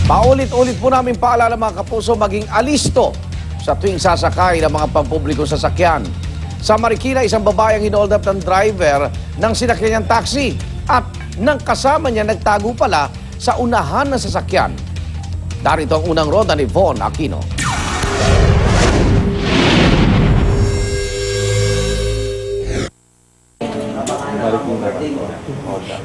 Paulit-ulit po namin paalala mga kapuso maging alisto sa tuwing sasakay ng mga pampublikong sasakyan. Sa Marikina, isang babae ang hinold up ng driver ng sinakyan niyang taxi at nang kasama niya nagtago pala sa unahan ng sasakyan. Darito ang unang roda ni Von Aquino.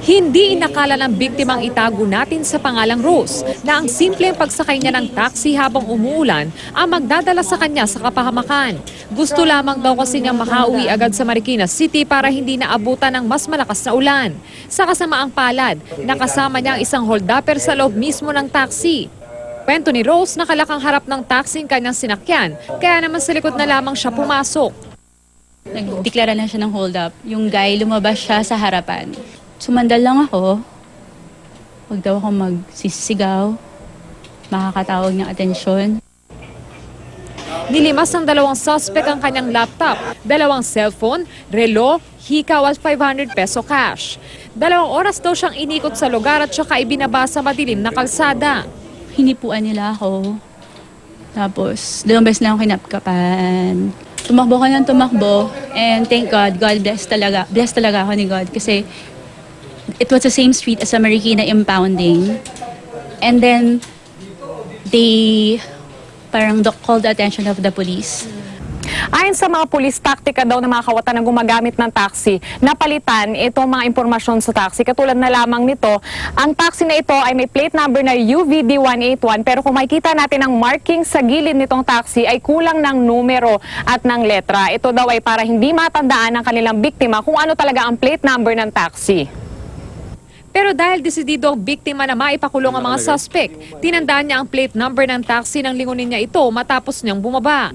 Hindi inakala ng biktimang itago natin sa pangalang Rose na ang simpleng pagsakay niya ng taxi habang umuulan ang magdadala sa kanya sa kapahamakan. Gusto lamang daw kasi niyang makauwi agad sa Marikina City para hindi naabutan ng mas malakas na ulan. Sa kasamaang palad, nakasama niya ang isang hold-upper sa loob mismo ng taxi. Kwento ni Rose, nakalakang harap ng taxi ang kanyang sinakyan, kaya naman sa likod na lamang siya pumasok. Nagdeklara lang siya ng hold up. Yung guy, lumabas siya sa harapan. Sumandal lang ako. Huwag daw ako magsisigaw. Makakatawag ng atensyon. Nilimas ng dalawang suspect ang kanyang laptop, dalawang cellphone, relo, hikaw at 500 peso cash. 2 oras daw siyang inikot sa lugar at saka ibinaba sa madilim na kalsada. Hinipuan nila ako. Tapos, 2 beses lang ako kinapkapan. Tumakbo ko ng tumakbo. And thank God, God bless talaga. Bless talaga ako ni God. Kasi it was the same street as sa Marikina impounding. And then, they parang called the attention of the police. Ayon sa mga pulis, taktika daw ng mga kawatan na gumagamit ng taxi, napalitan itong mga impormasyon sa taxi. Katulad na lamang nito, ang taxi na ito ay may plate number na UVD 181 pero kung makikita natin ang marking sa gilid nitong taxi ay kulang ng numero at ng letra. Ito daw ay para hindi matandaan ng kanilang biktima kung ano talaga ang plate number ng taxi. Pero dahil desidido ang biktima na maipakulong ang mga suspect, tinandaan niya ang plate number ng taxi nang lingunin niya ito matapos niyang bumaba.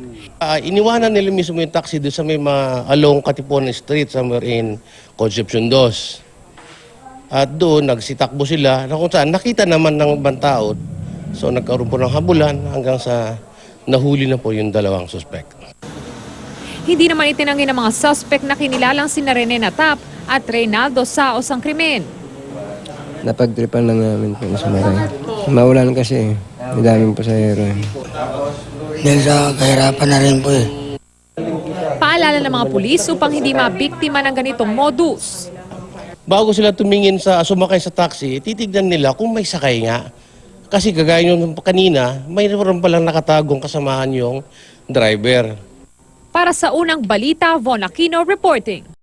Iniwanan nila mismo yung taxi doon sa may along Katipunan Street, somewhere in Concepcion 2. At doon, nagsitakbo sila na kung saan nakita naman ng ibang tao. So nagkaroon po ng habulan hanggang sa nahuli na po yung 2 suspect. Hindi naman itinanggi ng mga suspect na kinilalang sina Rene Natap at Reynaldo Saos ang krimen. Napagtripan lang namin po sa maray. Maulan kasi, may daming pasahero. Dahil sa kahirapan na rin po eh. Paalala ng mga pulis upang hindi mabiktima ng ganitong modus. Bago sila tumingin sa sumakay sa taxi, titignan nila kung may sakay nga. Kasi kagaya nyo kanina, mayroon palang nakatagong kasamahan yung driver. Para sa unang balita, Von Aquino reporting.